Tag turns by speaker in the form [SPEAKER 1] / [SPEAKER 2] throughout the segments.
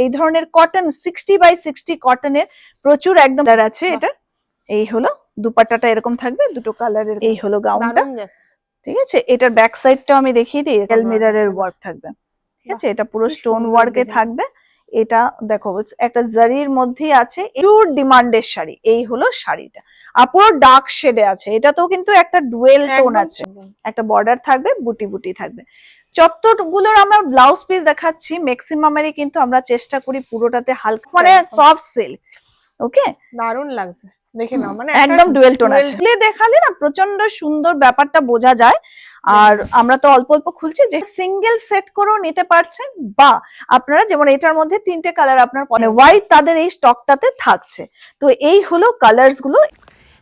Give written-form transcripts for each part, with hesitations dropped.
[SPEAKER 1] এই ধরনের cotton 60x60 কটনের প্রচুর একদম আছে। এটা এই হলো দুপাট্টাটা, এরকম থাকবে দুটো কালারের। এই হলো গাউনটা, ঠিক আছে। এটার ব্যাক সাইডটাও আমি দেখিয়ে দিই, মিররের ওয়ার্ক থাকবে, ঠিক আছে। এটা পুরো স্টোন ওয়ার্কে থাকবে। এটা দেখো একটা জারির মধ্যেই আছে, প্রচুর ডিমান্ডের শাড়ি। এই হলো শাড়িটা, আর পুরো ডার্ক শেডে আছে। এটাতেও কিন্তু একটা ডুয়েল টোন আছে, একটা বর্ডার থাকবে, বুটি বুটি থাকবে। চত্বরগুলোর আমরা ব্লাউজ পিস দেখাচ্ছি, ম্যাক্সিমামেরই কিন্তু আমরা চেষ্টা করি পুরোটাতে হালকা মানে সফট সিল্ক। ওকে,
[SPEAKER 2] দারুণ লাগছে, দেখে নাও, মানে
[SPEAKER 1] একদম ডুয়েল টোন আছে। দেখালে না প্রচন্ড সুন্দর ব্যাপারটা বোঝা যায়। আর আমরা তো অল্প অল্প খুলছি, যে সিঙ্গেল সেট করেও নিতে পারছেন, বা আপনারা যেমন এটার মধ্যে 3টে কালার আপনার হোয়াইট তাদের এই স্টকটাতে থাকছে। তো এই হলো কালারস গুলো।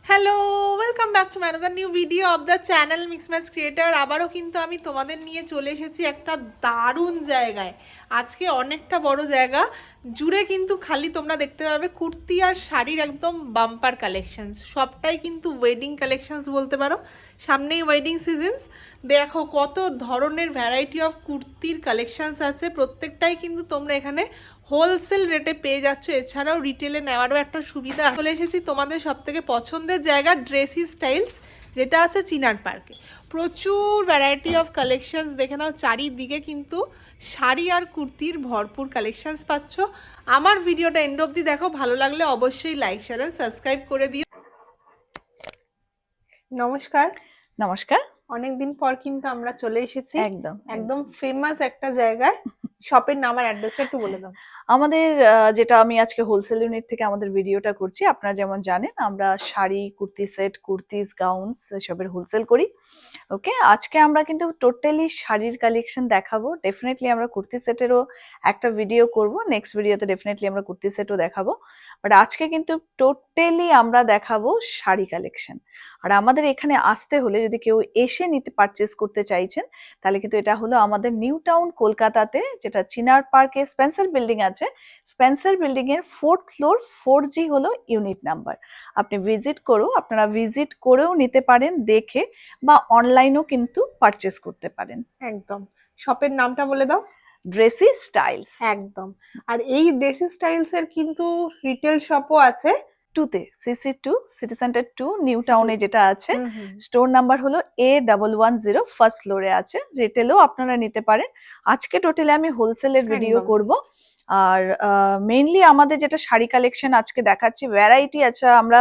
[SPEAKER 2] Hello, welcome back to another new video of the channel mix match creator. আবারও কিন্তু আমি তোমাদের নিয়ে চলে এসেছি একটা দারুণ জায়গায়। আজকে অনেকটা বড় জায়গা জুড়ে কিন্তু খালি তোমরা দেখতে পাবে কুর্তি আর শাড়ির একদম বাম্পার কালেকশনস। সবটাই কিন্তু ওয়েডিং কালেকশনস বলতে পারো, সামনেই ওয়েডিং সিজনস। দেখো কত ধরনের ভ্যারাইটি অফ কুর্তির কালেকশনস আছে, প্রত্যেকটাই কিন্তু তোমরা এখানে হোলসেল রেটে পেয়ে যাচ্ছ। এছাড়াও রিটেলে নেওয়ারও একটা সুবিধা। চলে এসেছি তোমাদের সব থেকে পছন্দের জায়গা ড্রেসি স্টাইলস, যেটা আছে চিনার পার্কে। প্রচুর ভ্যারাইটি অফ কালেকশনস, দেখে নাও চারিদিকে কিন্তু শাড়ি আর কুর্তির ভরপুর কালেকশনস পাচ্ছ। আমার ভিডিওটা এন্ড অবধি দেখো, ভালো লাগলে অবশ্যই লাইক শেয়ার এন্ড সাবস্ক্রাইব করে দিও। নমস্কার।
[SPEAKER 1] নমস্কার।
[SPEAKER 2] অনেকদিন পর কিন্তু আমরা চলে এসেছি
[SPEAKER 1] একদম
[SPEAKER 2] একদম ফেমাস একটা জায়গায়। শপের নাম আর অ্যাড্রেসটা একটু বলে দাও।
[SPEAKER 1] আমাদের যেটা আমি আজকে হোলসেল ইউনিট থেকে আমাদের ভিডিওটা করছি, আপনারা যেমন জানেন আমরা শাড়ি, কুর্তি সেট, কুর্তিজ, গাউনস এসবের হোলসেল করি। ওকে, আজকে আমরা কিন্তু টোটালি শাড়ির কালেকশন দেখাবো। ডেফিনেটলি আমরা কুর্তি সেটেরও একটা ভিডিও করব, নেক্সট ভিডিওতে ডেফিনেটলি আমরা কুর্তি সেটও দেখাবো। বাট আজকে কিন্তু টোটালি আমরা দেখাবো শাড়ি কালেকশন। আর আমাদের এখানে আসতে হলে, যদি কেউ এসে নিতে পারচেস করতে চাইছেন, তাহলে কিন্তু এটা হলো আমাদের নিউ টাউন কলকাতাতে, যেটা চিনার পার্কে স্পেন্সার বিল্ডিং আছে, স্পেন্সার বিল্ডিং এর 4th ফ্লোর 4G হলো ইউনিট নাম্বার। আপনি আপনারা ভিজিট করেও নিতে পারেন দেখে, বা অনলাইনেও কিন্তু পারচেস করতে পারেন।
[SPEAKER 2] একদম, শপের নামটা বলে দাও।
[SPEAKER 1] ড্রেসি স্টাইলস।
[SPEAKER 2] একদম। আর এই ড্রেসি স্টাইলস এর কিন্তু রিটেল শপও আছে,
[SPEAKER 1] 2তে, CC2 সিটি সেন্টার 2 নিউ টাউনে যেটা আছে। স্টোর নাম্বার হলো A110, ফার্স্ট ফ্লোরে আছে। রিটেলও আপনারা নিতে পারেন। আজকে টোটালি আমি হোলসেলের ভিডিও করব। আর মেইনলি আমাদের যেটা শাড়ি কালেকশন আজকে দেখাচ্ছি, ভ্যারাইটি আছে। আমরা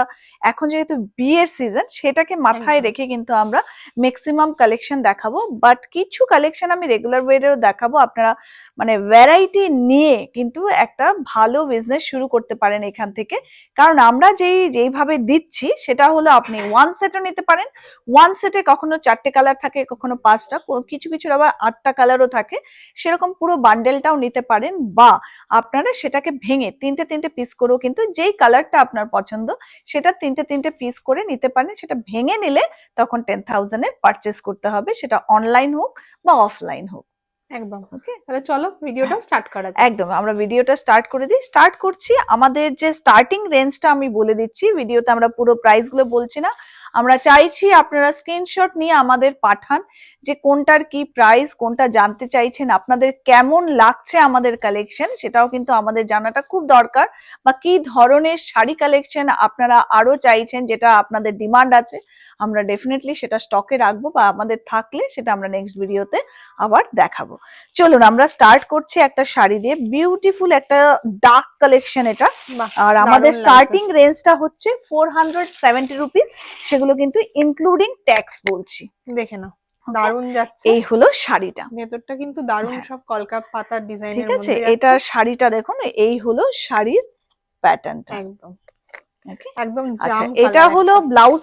[SPEAKER 1] এখন যেহেতু বিয়ের সিজন, সেটাকে মাথায় রেখে কিন্তু আমরা ম্যাক্সিমাম কালেকশন দেখাবো। বাট কিছু কালেকশন আমি রেগুলার ওয়েরেও দেখাবো। আপনারা মানে ভ্যারাইটি নিয়ে কিন্তু একটা ভালো বিজনেস শুরু করতে পারেন এখান থেকে। কারণ আমরা যেইভাবে দিচ্ছি সেটা হলো, আপনি ওয়ান সেটও নিতে পারেন। ওয়ান সেটে কখনো 4টে কালার থাকে, কখনো 5টা, কিছু কিছুর আবার 8টা কালারও থাকে। সেরকম পুরো বান্ডেলটাও নিতে পারেন, বা আপনারা সেটাকে ভেঙে 3টে পিস করেও কিন্তু যেই কালারটা আপনার পছন্দ সেটা 3টে পিস করে নিতে পারেন। সেটা ভেঙে নিলে তখন 10,000 এর পারচেস করতে হবে, সেটা অনলাইন হোক বা অফলাইন হোক।
[SPEAKER 2] একদম। ওকে, তাহলে চলো ভিডিওটা স্টার্ট করা যাক।
[SPEAKER 1] একদম, আমরা ভিডিওটা স্টার্ট করে দিই। স্টার্ট করছি আমাদের যে স্টার্টিং রেঞ্জটা আমি বলে দিচ্ছি। ভিডিওতে আমরা পুরো প্রাইস গুলো বলছি না, আমরা চাইছি আপনারা স্ক্রিনশট নিয়ে আমাদের পাঠান, যে কোনটার কি প্রাইস, কোনটা জানতে চাইছেন, আপনাদের কেমন লাগছে আমাদের কালেকশন, সেটাও কিন্তু আমাদের জানাটা খুব দরকার। বা কি ধরনের শাড়ি কালেকশন আপনারা আরো চাইছেন, যেটা আপনাদের ডিমান্ড আছে, আমরা ডেফিনেটলি সেটা স্টকে রাখবো, বা আমাদের থাকলে সেটা আমরা নেক্সট ভিডিওতে আবার দেখাবো। চলুন আমরা স্টার্ট করছি একটা শাড়ি দিয়ে। বিউটিফুল একটা ডার্ক কালেকশন এটা। আর আমাদের স্টার্টিং রেঞ্জটা হচ্ছে 470 রুপিস, সেগুলো কিন্তু ইনক্লুডিং ট্যাক্স বলছি।
[SPEAKER 2] দেখে নাও, দারুণ যাচ্ছে।
[SPEAKER 1] এই হলো শাড়িটা,
[SPEAKER 2] ভেতরটা কিন্তু দারুণ, সব কলকা পাতার ডিজাইনের
[SPEAKER 1] ঠিক আছে।
[SPEAKER 2] মধ্যে
[SPEAKER 1] এটা শাড়িটা দেখুন, এই হলো শাড়ির প্যাটার্নটা।
[SPEAKER 2] একদম একদম
[SPEAKER 1] আচ্ছা, এটা হলো ব্লাউজ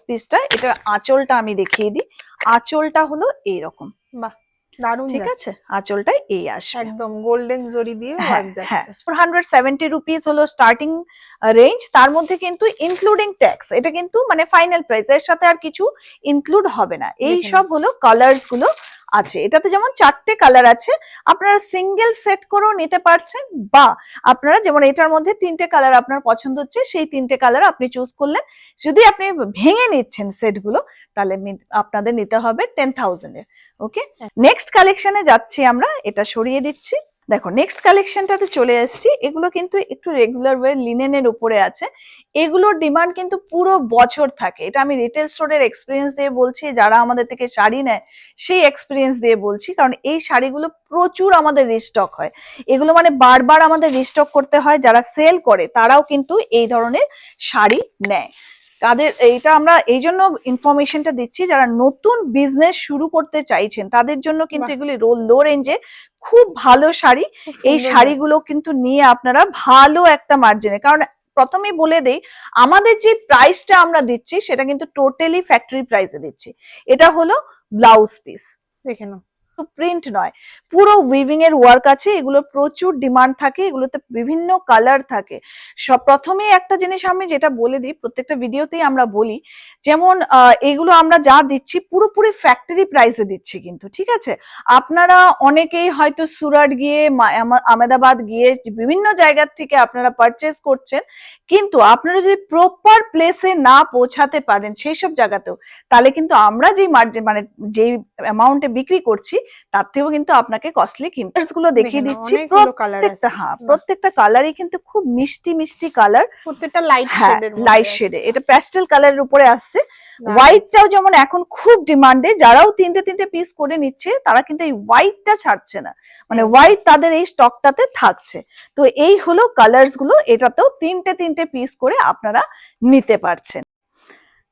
[SPEAKER 1] পিসটা। এটার আঁচলটা আমি দেখিয়ে দিই। আঁচলটা হলো এইরকম।
[SPEAKER 2] বাহ, দারুণ,
[SPEAKER 1] ঠিক আছে। আঁচলটাই এই আসবে,
[SPEAKER 2] একদম গোল্ডেন জরি দিয়ে ওয়ার্ক যাচ্ছে।
[SPEAKER 1] 470 রুপিস হলো স্টার্টিং রেঞ্জ। তার মধ্যে কিন্তু ইনক্লুডিং ট্যাক্স, এটা কিন্তু মানে ফাইনাল প্রাইস, এর সাথে আর কিছু ইনক্লুড হবে না। এই সব হলো কালারস গুলো আছে। এটাতে যেমন 4টে কালার আছে, আপনারা সিঙ্গেল সেট করেও নিতে পারছেন, বা আপনারা যেমন এটার মধ্যে 3টে কালার আপনার পছন্দ হচ্ছে, সেই 3টে কালার আপনি চুজ করলেন। যদি আপনি ভেঙে নিচ্ছেন সেট গুলো, তাহলে আপনাদের নিতে হবে 10,000 এর। ওকে, নেক্সট কালেকশনে যাচ্ছি আমরা। এটা সরিয়ে দিচ্ছি। দেখো নেক্সট কালেকশনটাতে চলে এসেছি। এগুলো কিন্তু একটু রেগুলার ওয়ে লিনেনের উপরে আছে। এগুলোর ডিমান্ড কিন্তু পুরো বছর থাকে, এটা আমি রিটেল স্টোরের এক্সপিরিয়েন্স দিয়ে বলছি, যারা আমাদের থেকে শাড়ি নেয় সেই এক্সপিরিয়েন্স দিয়ে বলছি, কারণ এই শাড়িগুলো প্রচুর আমাদের রিস্টক হয়। এগুলো মানে বারবার আমাদের রিস্টক করতে হয়। যারা সেল করে তারাও কিন্তু এই ধরনের শাড়ি নেয়। তাদের এইটা আমরা এই জন্য ইনফরমেশনটা দিচ্ছি, যারা নতুন বিজনেস শুরু করতে চাইছেন তাদের জন্য কিন্তু এগুলি লো রেঞ্জে খুব ভালো শাড়ি। এই শাড়িগুলো কিন্তু নিয়ে আপনারা ভালো একটা মার্জিনে, কারণ প্রথমেই বলে দেই আমাদের যে প্রাইসটা আমরা দিচ্ছি সেটা কিন্তু টোটালি ফ্যাক্টরি প্রাইসে দিচ্ছি। এটা হলো ব্লাউজ পিস,
[SPEAKER 2] দেখে নাও,
[SPEAKER 1] প্রিন্ট নয়, পুরো উইভিং এর ওয়ার্ক আছে। এগুলো প্রচুর ডিমান্ড থাকে, এগুলোতে বিভিন্ন কালার থাকে। সব প্রথমে একটা জিনিস আমি যেটা বলে দিই, প্রত্যেকটা ভিডিওতেই আমরা বলি, যেমন এগুলো আমরা যা দিচ্ছি পুরোপুরি ফ্যাক্টরি প্রাইসে দিচ্ছি কিন্তু, ঠিক আছে? আপনারা অনেকেই হয়তো সুরাট গিয়ে আহমেদাবাদ গিয়ে বিভিন্ন জায়গার থেকে আপনারা পারচেজ করছেন, কিন্তু আপনারা যদি প্রপার প্লেসে না পৌঁছাতে পারেন সেই সব জায়গাতেও, তাহলে কিন্তু আমরা যেই মার্জিন মানে যেই অ্যামাউন্টে বিক্রি করছি তার থেকেও কিন্তু আপনাকে কস্টলি কিনতে গুলো দেখিয়ে দিচ্ছি। প্রত্যেকটা প্রত্যেকটা কালারই কিন্তু খুব মিষ্টি মিষ্টি কালার,
[SPEAKER 2] প্রত্যেকটা লাইট শেডের,
[SPEAKER 1] লাইট শেডে। এটা প্যাস্টেল কালারের উপরে আসছে। হোয়াইটটাও যেমন এখন খুব ডিমান্ডে, যারাও তিনটে তিনটে পিস করে নিচ্ছে তারা কিন্তু এই হোয়াইটটা ছাড়ছে না, মানে হোয়াইট তাদের এই স্টকটাতে থাকছে। তো এই হলো কালার্স গুলো, এটাতেও তিনটে তিনটে পিস করে আপনারা নিতে পারছেন।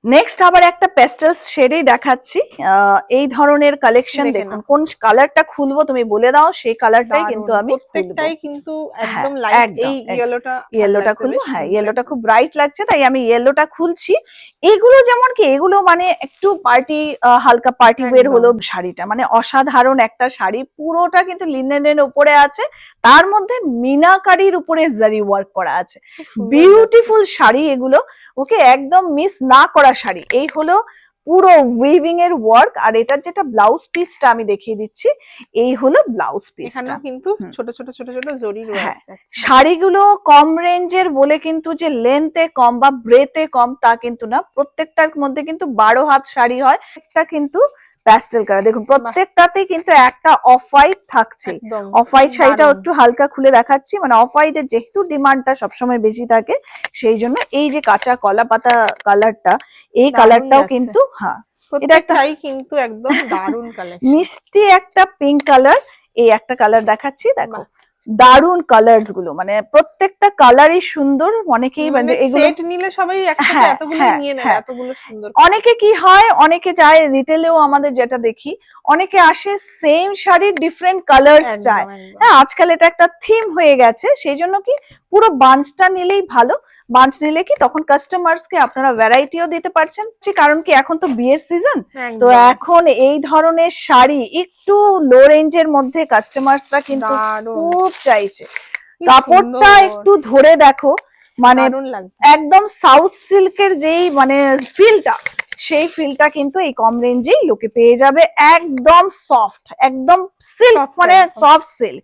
[SPEAKER 1] নেক্সট আবার একটা পেস্টেল শেডেই দেখাচ্ছি। এই ধরনের কালেকশন দেখুন, কোন কালারটা খুলবো তুমি বলে দাও, সেই কালারটাই কিন্তু আমি
[SPEAKER 2] প্রত্যেকটাই কিন্তু একদম লাইট। এই
[SPEAKER 1] ইয়েলোটা খুলবো, হ্যাঁ ইয়েলোটা খুব ব্রাইট লাগছে তাই আমি ইয়েলোটা খুলছি। এগুলো যেমন কি এগুলো মানে একটু পার্টি, হালকা পার্টি ওয়্যার হলো শাড়িটা, মানে অসাধারণ একটা শাড়ি, পুরোটা কিন্তু লিনেনের উপরে আছে, তার মধ্যে মিনাকারির উপরে জারি ওয়ার্ক করা আছে। বিউটিফুল শাড়ি এগুলো, ওকে, একদম মিস না করা শাড়ি। এই হলো পুরো উইভিং এর ওয়ার্ক, আর এটার যেটা ব্লাউজ পিসটা আমি দেখিয়ে দিচ্ছি, এই হলো ব্লাউজ পিসটা।
[SPEAKER 2] কিন্তু ছোট ছোট ছোট ছোট জরি রয়েছে।
[SPEAKER 1] শাড়িগুলো কম রেঞ্জের বলে কিন্তু যে লেন্থে কম বা ব্রেথে কম তা কিন্তু না, প্রত্যেকটার মধ্যে কিন্তু 12 হাত শাড়ি হয়। একটা কিন্তু প্যাস্টেল কালার, দেখুন প্রত্যেকটাতেই কিন্তু একটা অফ হোয়াইট থাকছে। অফ হোয়াইট শাড়িটা একটু হালকা খুলে দেখাচ্ছি, মানে অফ হোয়াইটের যেহেতু ডিমান্ডটা সবসময় বেশি থাকে সেই জন্য এই যে কাঁচা কলা পাতা কালারটা, এই কালারটাও কিন্তু
[SPEAKER 2] এটা একটা কিন্তু একদম দারুণ কালার,
[SPEAKER 1] মিষ্টি একটা পিঙ্ক কালার। এই একটা কালার দেখাচ্ছি, দেখো দারুন কালারস গুলো, মানে প্রত্যেকটা কালারই সুন্দর। অনেকেই মানে এগুলো
[SPEAKER 2] সেট নিলে সবাই একসাথে এতগুলো নিয়ে নেয়, এতগুলো সুন্দর।
[SPEAKER 1] অনেকে কি হয়, অনেকে যায় রিটেলেও আমাদের যেটা দেখি, অনেকে আসে সেম শাড়ির ডিফারেন্ট কালারস চায়। হ্যাঁ, আজকাল এটা একটা থিম হয়ে গেছে, সেই জন্য কি পুরো বাঞ্চটা নিলেই ভালো। বাঞ্চ নিলে কি তখন কাস্টমার্স কে আপনারা ভ্যারাইটিও দিতে পারছেন, কারণ কি এখন তো বিয়ের সিজন, তো এখন এই ধরনের শাড়ি একটু লো রেঞ্জের মধ্যে কাস্টমার্সরা কিন্তু খুব চাইছে। কাপড়টা একটু ধরে দেখো, মানে একদম সাউথ সিল্কের যেই মানে ফিলটা, সেই ফিলটা কিন্তু এই কম রেঞ্জেই লোকে পেয়ে যাবে। একদম সফট, একদম সিল্ক, মানে সফট সিল্ক।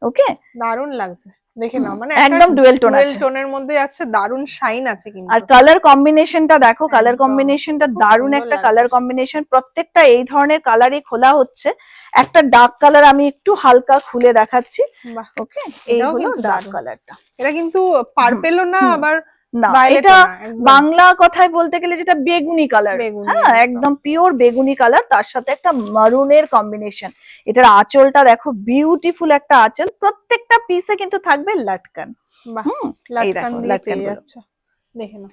[SPEAKER 1] ওকে,
[SPEAKER 2] দারুণ লাগছে, দেখে নাও, মানে
[SPEAKER 1] একদম ডুয়েল টোন আছে,
[SPEAKER 2] টোনের মধ্যে আছে, দারুণ শাইন আছে কিন্তু।
[SPEAKER 1] আর কালার কম্বিনেশনটা দেখো, কালার কম্বিনেশনটা দারুণ একটা কালার কম্বিনেশন। প্রত্যেকটা এই ধরনের কালারই খোলা হচ্ছে। একটা ডার্ক কালার আমি একটু হালকা খুলে দেখাচ্ছি। ওকে, এই হলো ডার্ক কালারটা।
[SPEAKER 2] এটা কিন্তু পার্পেলও না, আবার
[SPEAKER 1] না, এটা বাংলা কথায় বলতে গেলে যেটা বেগুনি কালার, হ্যাঁ একদম পিওর বেগুনি কালার, তার সাথে একটা মারুনের কম্বিনেশন। এটার আঁচলটা দেখো, বিউটিফুল একটা আঁচল, প্রত্যেকটা পিসে কিন্তু থাকবে লাটকান। এই দেখো লাটকান গুলো
[SPEAKER 2] দেখে নাও,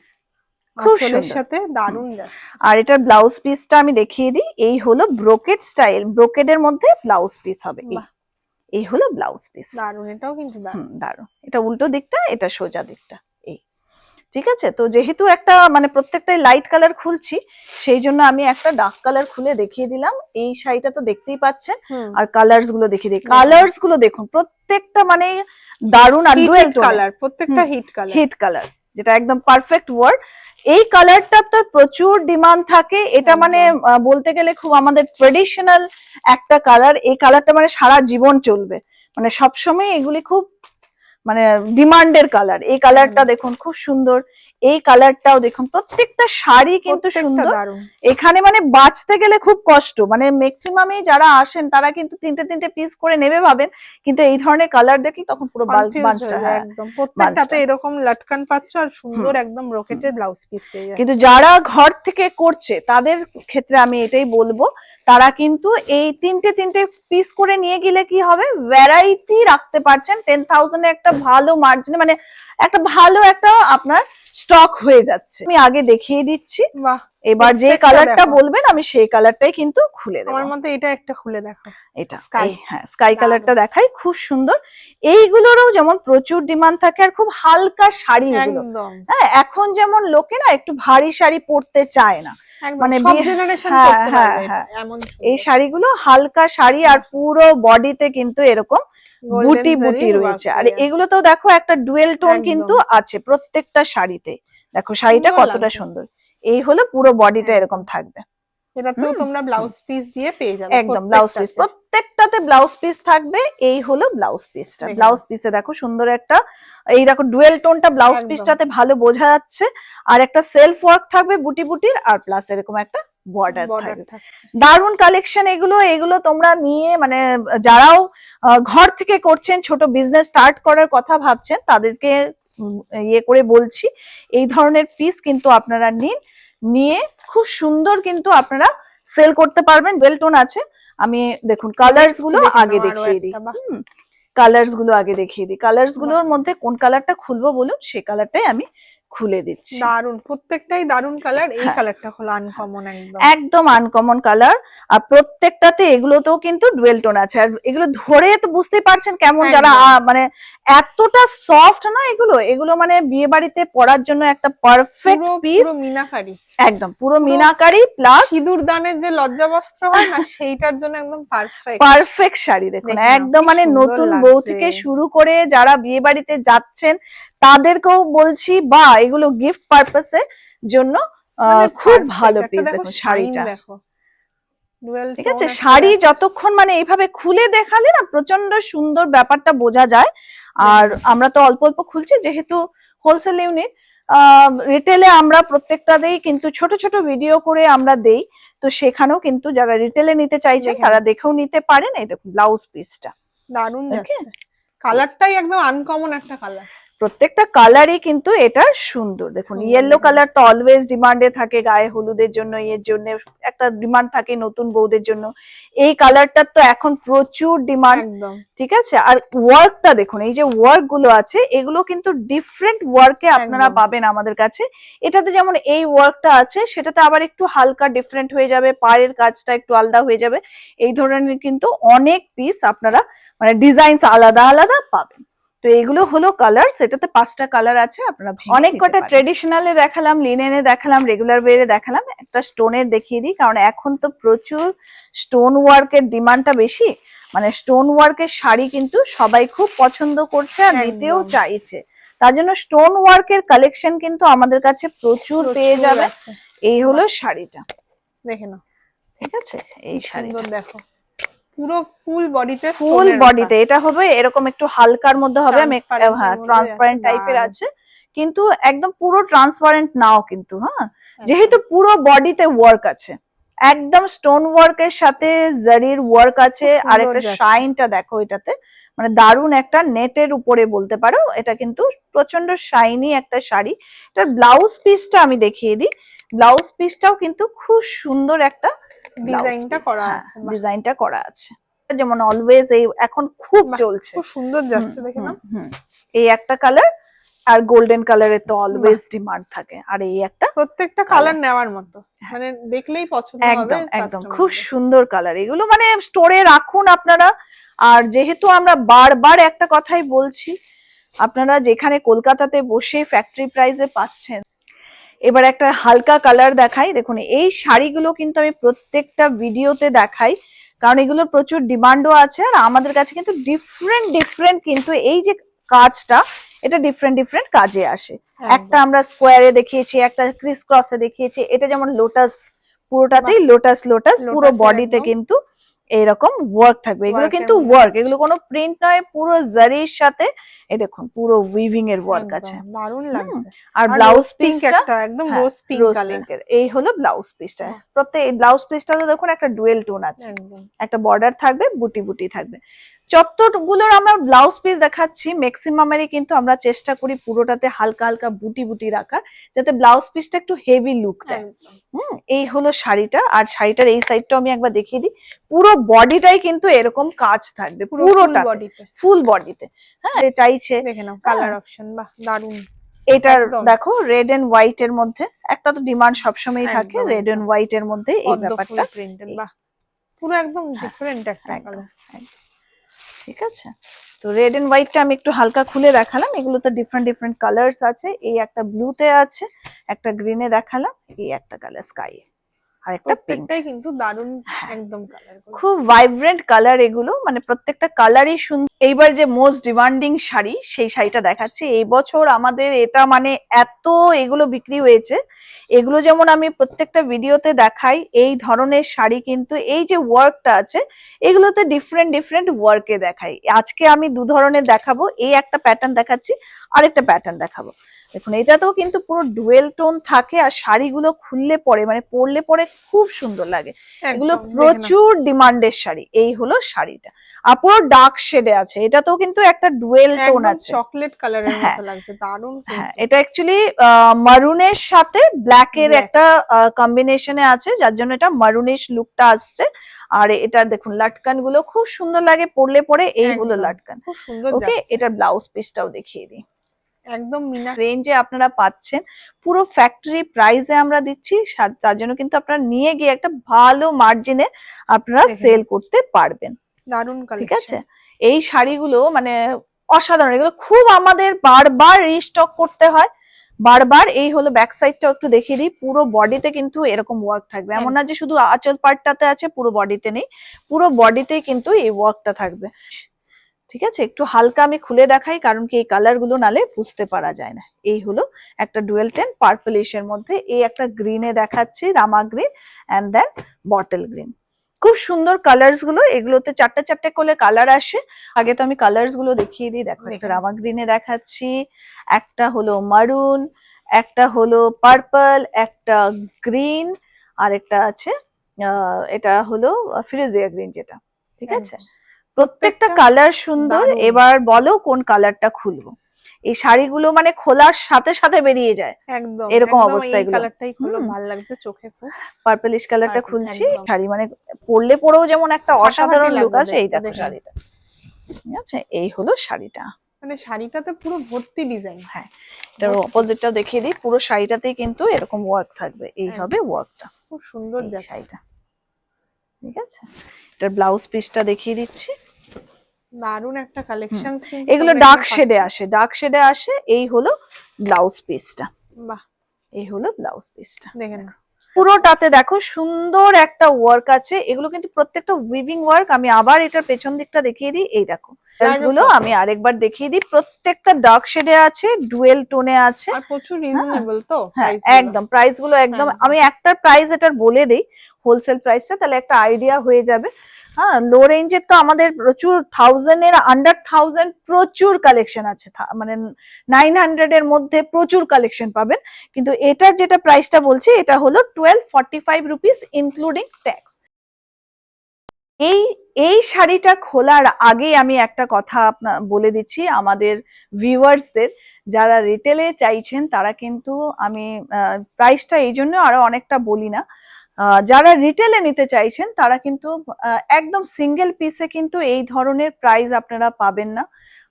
[SPEAKER 1] খুব সুন্দর,
[SPEAKER 2] সাথে দারুণ যাচ্ছে।
[SPEAKER 1] আর এটার ব্লাউজ পিসটা আমি দেখিয়ে দিই, এই হলো ব্রোকেড স্টাইল, ব্রোকেডের মধ্যে ব্লাউজ পিস হবে। এই হলো ব্লাউজ পিস,
[SPEAKER 2] দারুণ, এটাও কিন্তু
[SPEAKER 1] দারুণ। এটা উল্টো দিকটা, এটা সোজা দিকটা, এই ঠিক আছে। তো যেহেতু একটা মানে প্রত্যেকটাই লাইট কালার খুলছি, সেই জন্য আমি একটা ডার্ক কালার খুলে দেখিয়ে দিলাম। এই শাড়িটা তো দেখতেই পাচ্ছেন, আর কালার্স গুলো দেখিয়ে দিই। কালার্স গুলো দেখুন, প্রত্যেকটা মানে দারুণ, আর ডুয়েল
[SPEAKER 2] কালার, প্রত্যেকটা হিট
[SPEAKER 1] কালার, যেটা একদম পারফেক্ট ওয়ার্ড। এই কালারটা তো প্রচুর ডিমান্ড থাকে, এটা মানে বলতে গেলে খুব আমাদের ট্রেডিশনাল একটা কালার। এই কালারটা মানে সারা জীবন চলবে, মানে সবসময় এগুলি খুব মানে ডিমান্ডের কালার। এই কালারটা দেখুন খুব সুন্দর, এই কালারটাও দেখুন, প্রত্যেকটা শাড়ি কিন্তু সুন্দর। এখানে মানে বাঁচতে গেলে খুব কষ্ট, মানে ম্যাক্সিমামই যারা আসেন তারা কিন্তু তিনটে তিনটে পিস করে নেবে ভাবেন, কিন্তু এই ধরনের কালার দেখলে তখন পুরো বাঞ্চটা,
[SPEAKER 2] একদম প্রত্যেকটাতে এরকম লটকান পাচ্ছ আর সুন্দর একদম রকেটের ব্লাউজ পিস পেয়ে যাচ্ছে।
[SPEAKER 1] কিন্তু যারা ঘর থেকে করছে তাদের ক্ষেত্রে আমি এটাই বলবো, তারা কিন্তু এই তিনটে তিনটে পিস করে নিয়ে গেলে কি হবে, ভ্যারাইটি রাখতে পারছেন। 10,000 এর একটা ভালো মার্জিনে, মানে একটা ভালো একটা আপনার স্টক হয়ে যাচ্ছে। আমি আগে দেখিয়ে দিচ্ছি,
[SPEAKER 2] বাহ,
[SPEAKER 1] এবার যে কালারটা বলবেন আমি সেই কালারটাই কিন্তু খুলে দেব।
[SPEAKER 2] আমার মতে এটা একটা খুলে দেখো,
[SPEAKER 1] এটা হ্যাঁ স্কাই কালারটা দেখাই, খুব সুন্দর। এইগুলোরও যেমন প্রচুর ডিমান্ড থাকে, আর খুব হালকা শাড়ি এগুলো। হ্যাঁ, এখন যেমন লোকে না একটু ভারী শাড়ি পরতে চায় না, মানে
[SPEAKER 2] সব জেনারেশন করতে পারবে এমন।
[SPEAKER 1] এই শাড়িগুলো হালকা শাড়ি, আর পুরো বডিতে কিন্তু এরকম বুটি বুটি রয়েছে। আর এগুলো তো দেখো একটা ডুয়েল টোন কিন্তু আছে প্রত্যেকটা শাড়িতে। দেখো শাড়িটা কতটা সুন্দর, এই হলো পুরো বডিটা এরকম থাকবে।
[SPEAKER 2] এটাতেও তোমরা ব্লাউজ পিস দিয়ে পেয়ে যাবে,
[SPEAKER 1] একদম ব্লাউজ পিস, প্রত্যেকটাতে ব্লাউজ পিস থাকবে। এই হলো ব্লাউজ পিসটা, ব্লাউজ পিসে দেখো সুন্দর একটা, এই দেখো ডুয়েল টোনটা ব্লাউজ পিসটাতে ভালো বোঝা যাচ্ছে, আর একটা সেলফ ওয়ার্ক থাকবে বুটি বুটির, আর প্লাস এরকম একটা বর্ডার থাকবে। দারুন কালেকশন এগুলো। এগুলো তোমরা নিয়ে মানে যারাও ঘর থেকে করছেন, ছোট বিজনেস স্টার্ট করার কথা ভাবছেন, তাদেরকে ইয়ে করে বলছি, এই ধরনের পিস কিন্তু আপনারা নিন, নিয়ে খুব সুন্দর কিন্তু আপনারা সেল করতে পারবেন। ডুয়েল টোন আছে। আমি দেখুন কালার্স গুলো আগে দেখিয়ে দিই, কালার্স গুলো আগে দেখিয়ে দিই। কালার্স গুলোর মধ্যে কোন কালারটা খুলবো বলুন, সেই কালারটাই আমি খুলে দিচ্ছি।
[SPEAKER 2] দারুন, প্রত্যেকটাই দারুন কালার। এই কালারটা হলো আনকমন,
[SPEAKER 1] একদম আনকমন কালার। আর প্রত্যেকটাতে এগুলোতেও কিন্তু ডুয়েল টোন আছে, আর এগুলো ধরে তো বুঝতেই পারছেন কেমন, যারা মানে এতটা সফট না এগুলো, এগুলো মানে বিয়ে বাড়িতে পরার জন্য একটা পারফেক্ট পিস।
[SPEAKER 2] পুরো মিনাকারি,
[SPEAKER 1] একদম পুরো মিনাকারি, প্লাস
[SPEAKER 2] সিঁদুর দানের যে লজ্জা বস্ত্র হয় না, সেইটার জন্য একদম
[SPEAKER 1] পারফেক্ট শাড়ি। দেখুন একদম মানে নতুন বউ থেকে শুরু করে যারা বিয়ে বাড়িতে যাচ্ছেন তাদেরকেও বলছি, বা এগুলো গিফট পারপাসের জন্য খুব ভালো পিস। দেখুন শাড়িটা, ঠিক আছে, শাড়ি যতক্ষণ মানে এইভাবে খুলে দেখালে না প্রচন্ড সুন্দর ব্যাপারটা বোঝা যায়। আর আমরা তো অল্প অল্প খুলছি, যেহেতু হোলসেল ইউনিট, রিটেলে আমরা প্রত্যেকটাতেই কিন্তু ছোট ছোট ভিডিও করে আমরা দেই, তো সেখানেও কিন্তু যারা রিটেলে নিতে চাইছেন তারা দেখেও নিতে পারেন। এই দেখুন ব্লাউজ পিসটা
[SPEAKER 2] দারুণ যাচ্ছে, কালারটাই একদম আনকমন একটা কালার।
[SPEAKER 1] প্রত্যেকটা কালারই কিন্তু এটা সুন্দর। দেখুন ইয়েলো কালার তো অলওয়েজ ডিমান্ডে থাকে, গায়ে হলুদের জন্য, এর জন্য একটা ডিমান্ড থাকে নতুন বউদের জন্য। এই কালারটার তো এখন প্রচুর ডিমান্ড, ঠিক আছে। আর ওয়ার্কটা দেখুন, এই যে ওয়ার্ক গুলো আছে এগুলো কিন্তু ডিফারেন্ট ওয়ার্কে আপনারা পাবেন আমাদের কাছে। এটাতে যেমন এই ওয়ার্কটা আছে, সেটাতে আবার একটু হালকা ডিফারেন্ট হয়ে যাবে, পাড়ের কাজটা একটু আলাদা হয়ে যাবে। এই ধরনের কিন্তু অনেক পিস আপনারা মানে ডিজাইনস আলাদা আলাদা পাবেন। তো এগুলো হলো কালার, সেটাতে 5টা কালার আছে, আপনারা অনেক কটা ট্রেডিশনালে দেখালাম, লিনেনে দেখালাম, রেগুলার ওয়্যারে দেখালাম, একটা স্টোনের দেখিয়ে দিই, কারণ এখন তো প্রচুর স্টোন ওয়ার্কের ডিমান্ডটা বেশি। মানে স্টোন ওয়ার্কের শাড়ি কিন্তু সবাই খুব পছন্দ করছে আর নিতেও চাইছে, তার জন্য স্টোন ওয়ার্কের কালেকশন কিন্তু আমাদের কাছে প্রচুর পেয়ে যাবে। এই হলো শাড়িটা, দেখে নাও, ঠিক আছে। এই শাড়িটা দেখো
[SPEAKER 2] পুরো ফুল
[SPEAKER 1] বডিতে এটা হবে এরকম একটু হালকার মধ্যে হবে, হ্যাঁ ট্রান্সপারেন্ট টাইপের আছে, কিন্তু একদম পুরো ট্রান্সপারেন্ট নাও কিন্তু, হ্যাঁ, যেহেতু পুরো বডিতে ওয়ার্ক আছে, একদম স্টোন ওয়ার্কের সাথে জারির ওয়ার্ক আছে। আর একটা শাইনটা দেখো এটাতে, মানে দারুন একটা নেটের উপরে বলতে পারো, এটা কিন্তু প্রচন্ড শাইনি একটা শাড়ি। এটার ব্লাউজ পিসটা আমি দেখিয়ে দিই, ব্লাউজ পিসটাও কিন্তু খুব সুন্দর একটা ডিজাইনটা করা আছে, যেমন অলওয়েজ এই এখন খুব চলছে,
[SPEAKER 2] খুব সুন্দর যাচ্ছে, দেখে না।
[SPEAKER 1] এই একটা কালার, আর গোল্ডেন কালারের তো অলওয়েজ ডিমান্ড থাকে, আর এই একটা,
[SPEAKER 2] প্রত্যেকটা কালার নেওয়ার মতো, মানে দেখলেই পছন্দ হবে।
[SPEAKER 1] একদম একদম খুব সুন্দর কালার, এগুলো মানে স্টোরে রাখুন আপনারা। আর যেহেতু আমরা বারবার একটা কথাই বলছি, আপনারা যেখানে কলকাতাতে বসে ফ্যাক্টরি প্রাইসে পাচ্ছেন, এবার একটা হালকা কালার দেখাই। দেখুন এই শাড়িগুলো কিন্তু আমি প্রত্যেকটা ভিডিওতে দেখাই, কারণ এগুলোর প্রচুর ডিমান্ডও আছে, আর আমাদের কাছে কিন্তু ডিফারেন্ট কিন্তু এই যে কাজটা, এটা ডিফারেন্ট কাজে আসে। একটা আমরা স্কোয়ারে দেখিয়েছি, একটা ক্রিস ক্রসে দেখিয়েছি, এটা যেমন লোটাস, পুরোটাতেই লোটাস পুরো বডিতে কিন্তু এইরকম ওয়ার্ক থাকবে, এগুলো
[SPEAKER 2] Work এর
[SPEAKER 1] কিন্তু
[SPEAKER 2] মধ্যে
[SPEAKER 1] ওয়ার্ক,
[SPEAKER 2] আছে।
[SPEAKER 1] এগুলো কোনো প্রিন্ট নয়, পুরো জারির সাথে এই দেখুন পুরো উইভিং এর ওয়ার্ক আছে।
[SPEAKER 2] একদম দারুণ লাগছে।
[SPEAKER 1] আর
[SPEAKER 2] আর
[SPEAKER 1] ব্লাউজ
[SPEAKER 2] রোজ পিঙ্ক
[SPEAKER 1] পিসটা
[SPEAKER 2] একটা, একদম
[SPEAKER 1] হ্যাঁ
[SPEAKER 2] রোজ পিঙ্ক
[SPEAKER 1] রোজ
[SPEAKER 2] কালার।
[SPEAKER 1] পিঙ্কের, এই হলো ব্লাউজ পিসটা।
[SPEAKER 2] বাহ।
[SPEAKER 1] প্রত্যেক ব্লাউজ পিসটাতে দেখুন একটা ডুয়েল টোন আছে,
[SPEAKER 2] একদম
[SPEAKER 1] একটা বর্ডার থাকবে, বুটি বুটি থাকবে। যতগুলোর আমরা ব্লাউজ পিস দেখাচ্ছি ম্যাক্সিমামেরই কিন্তু আমরা চেষ্টা করি পুরোটাতে হালকা হালকা বুটি বুটি রাখার, যাতে ব্লাউজ পিসটা একটু হেভি লুক দেয়।
[SPEAKER 2] একদম।
[SPEAKER 1] এই হলো শাড়িটা, আর শাড়িটার এই সাইডটাও আমি একবার দেখিয়ে দিই। পুরো বডিটাই কিন্তু এরকম কাজ থাকবে,
[SPEAKER 2] পুরো
[SPEAKER 1] পুরোটা
[SPEAKER 2] বডিতে।
[SPEAKER 1] ফুল বডিতে। হ্যাঁ, চাইছে
[SPEAKER 2] দেখে নাও কালার অপশন, বাহ দারুণ।
[SPEAKER 1] এটার
[SPEAKER 2] একদম।
[SPEAKER 1] দেখো রেড এন্ড হোয়াইট এর মধ্যে একটা তো ডিমান্ড সবসময়ই থাকে,
[SPEAKER 2] একদম,
[SPEAKER 1] রেড এন্ড
[SPEAKER 2] একদম।
[SPEAKER 1] হোয়াইট এর মধ্যে এই
[SPEAKER 2] পদ্ম ফুল
[SPEAKER 1] ব্যাপারটা।
[SPEAKER 2] প্রিন্টেড, বাহ পুরো একদম ডিফারেন্ট একটা
[SPEAKER 1] একদম,
[SPEAKER 2] কালার।
[SPEAKER 1] একদম। ঠিক আছে, তো রেড এন্ড হোয়াইটটা আমি একটু হালকা খুলে দেখালাম, এগুলোতে ডিফারেন্ট ডিফারেন্ট কালার্স আছে। এই একটা ব্লুতে আছে, একটা গ্রিনে দেখালাম, এই একটা কালার স্কাই, আর একটা পিঙ্ক।
[SPEAKER 2] প্রত্যেকটাই কিন্তু দারুণ
[SPEAKER 1] হ্যাঁ।
[SPEAKER 2] একদম কালার,
[SPEAKER 1] খুব ভাইব্রেন্ট কালার এগুলো, মানে প্রত্যেকটা কালারই সুন্দর। এইবার যে মোস্ট ডিমান্ডিং শাড়ি, সেই শাড়িটা দেখাচ্ছি। এই বছর আমাদের এটা মানে এত এগুলো বিক্রি হয়েছে, এগুলো যেমন আমি প্রত্যেকটা ভিডিওতে দেখাই, এই ধরনের শাড়ি কিন্তু এই যে ওয়ার্কটা আছে এগুলোতে ডিফারেন্ট ডিফারেন্ট ওয়ার্কে দেখাই। আজকে আমি দু ধরনের দেখাবো, এই একটা প্যাটার্ন দেখাচ্ছি, আরেকটা প্যাটার্ন দেখাবো। দেখুন এটাতেও কিন্তু পুরো ডুয়েল টোন থাকে, আর শাড়িগুলো খুললে পরে মানে পরলে পরে খুব সুন্দর লাগে। এগুলো প্রচুর ডিমান্ডের শাড়ি। এই হলো শাড়িটা, আর পুরো ডার্ক শেডে আছে, এটাতেও কিন্তু একটা ডুয়েল টোন আছে,
[SPEAKER 2] চকলেট কালারের
[SPEAKER 1] হ্যাঁ।
[SPEAKER 2] মতো লাগছে, দারুণ।
[SPEAKER 1] হ্যাঁ, এটা অ্যাকচুয়ালি মারুনের সাথে ব্ল্যাক এর
[SPEAKER 2] Black।
[SPEAKER 1] একটা কম্বিনেশনে আছে, যার জন্য এটা মারুনিশ লুকটা আসছে। আর এটা দেখুন লাটকান গুলো খুব সুন্দর লাগে পরলে পরে, এই হলো
[SPEAKER 2] একদম,
[SPEAKER 1] লাটকান।
[SPEAKER 2] খুব সুন্দর
[SPEAKER 1] ওকে,
[SPEAKER 2] যাচ্ছে।
[SPEAKER 1] এটার ব্লাউজ পিসটাও দেখিয়ে দিই।
[SPEAKER 2] একদম মিনা
[SPEAKER 1] রেঞ্জে আপনারা পাচ্ছেন, পুরো ফ্যাক্টরি প্রাইসে আমরা দিচ্ছি, তার জন্য কিন্তু আপনারা নিয়ে গিয়ে একটা ভালো মার্জিনে আপনারা
[SPEAKER 2] দেখে
[SPEAKER 1] সেল করতে পারবেন।
[SPEAKER 2] দারুণ
[SPEAKER 1] ঠিক
[SPEAKER 2] কালেকশন।
[SPEAKER 1] আছে, এই শাড়িগুলো মানে অসাধারণ, এগুলো খুব আমাদের বারবার রিস্টক করতে হয় বারবার। এই হলো ব্যাক সাইডটাও একটু দেখিয়ে দিই, পুরো বডিতে কিন্তু এরকম ওয়ার্ক থাকবে, এমন না যে শুধু আঁচল পার্টটাতে আছে, পুরো বডিতে নেই, পুরো বডিতেই কিন্তু এই ওয়ার্কটা থাকবে। ঠিক আছে, একটু হালকা আমি খুলে দেখাই, কারণ কি এই কালার গুলো নালে বুঝতে পারা যায় না। এই হলো একটা ডুয়েল টেন পার্পলিশ এর মধ্যে, এই একটা গ্রিনে দেখাচ্ছি, Rama green and then bottle green. খুব সুন্দর কালার্স গুলো, এগুলোতে চারটে চারটে করে কালার আসে। আগে তো আমি কালার্স গুলো দেখিয়ে দিই। দেখো একটা রামা গ্রিনে দেখাচ্ছি, একটা হলো মারুন, একটা হলো পার্পল, একটা গ্রিন, আর একটা আছে এটা হলো ফিরোজিয়া গ্রিন যেটা। ঠিক আছে, প্রত্যেকটা কালার সুন্দর। এবার বলো কোন কালারটা খুলবো। এই শাড়িগুলো মানে খোলার সাথে সাথে বেরিয়ে যায়,
[SPEAKER 2] একদম
[SPEAKER 1] এরকম অবস্থা।
[SPEAKER 2] এই
[SPEAKER 1] এগুলো
[SPEAKER 2] কালারটাই খুলো, ভালো লাগছে চোখে খুব।
[SPEAKER 1] পার্পলিশ কালারটা খুলছি,
[SPEAKER 2] একদম।
[SPEAKER 1] শাড়ি মানে পরলে পরেও যেমন একটা অসাধারণ লুক আছে। এই দেখো
[SPEAKER 2] দেখুন।
[SPEAKER 1] শাড়িটা, ঠিক আছে, এই হলো শাড়িটা।
[SPEAKER 2] মানে শাড়িটাতে পুরো ভর্তি ডিজাইন।
[SPEAKER 1] হ্যাঁ, এটার অপোজিটটা দেখিয়ে দিই, পুরো শাড়িটাতেই কিন্তু এরকম ওয়ার্ক থাকবে, এই হবে ওয়ার্কটা।
[SPEAKER 2] খুব সুন্দর
[SPEAKER 1] এই
[SPEAKER 2] যাচ্ছে
[SPEAKER 1] শাড়িটা, ঠিক আছে। এটার ব্লাউজ পিসটা দেখিয়ে দিচ্ছি।
[SPEAKER 2] দারুণ একটা কালেকশন।
[SPEAKER 1] এগুলো ডার্ক শেডে আসে, ডার্ক শেডে আসে। এই হলো ব্লাউজ পিসটা,
[SPEAKER 2] বাহ,
[SPEAKER 1] এই হলো ব্লাউজ পিসটা।
[SPEAKER 2] দেখেন
[SPEAKER 1] পুরোটাতে দেখো সুন্দর একটা ওয়ার্ক আছে, এগুলো কিন্তু প্রত্যেকটা উইভিং ওয়ার্ক। আমি আবার এটার পেছন দিকটা দেখিয়ে দিই, এই দেখো গুলো আমি আরেকবার দেখিয়ে দিই। প্রত্যেকটা ডার্ক শেডে আছে, ডুয়েল টোনে আছে,
[SPEAKER 2] আর প্রচুর রিজনেবল তো
[SPEAKER 1] প্রাইস। একদম প্রাইস গুলো একদম, আমি একটা প্রাইস এটার বলে দেই, হোলসেল প্রাইসটা, তাহলে একটা আইডিয়া হয়ে যাবে। হ্যাঁ, লো রেঞ্জের তো আমাদের প্রচুর, 1000 এর আন্ডার 1000 প্রচুর কালেকশন আছে, মানে 900 এর মধ্যে প্রচুর কালেকশন পাবেন। কিন্তু এটার যেটা প্রাইসটা বলছি, এটা হলো 1245 রুপিস ইনক্লুডিং ট্যাক্স। এই শাড়িটা খোলার আগে আমি একটা কথা আপনার বলে দিচ্ছি আমাদের ভিউয়ার্সদের, যারা রিটেলে চাইছেন তারা কিন্তু, আমি প্রাইসটা এই জন্য আরো অনেকটা বলি না, যারা রিটেলে নিতে চাইছেন তারা কিন্তু একদম সিঙ্গেল পিসে কিন্তু এই ধরনের প্রাইস আপনারা পাবেন না।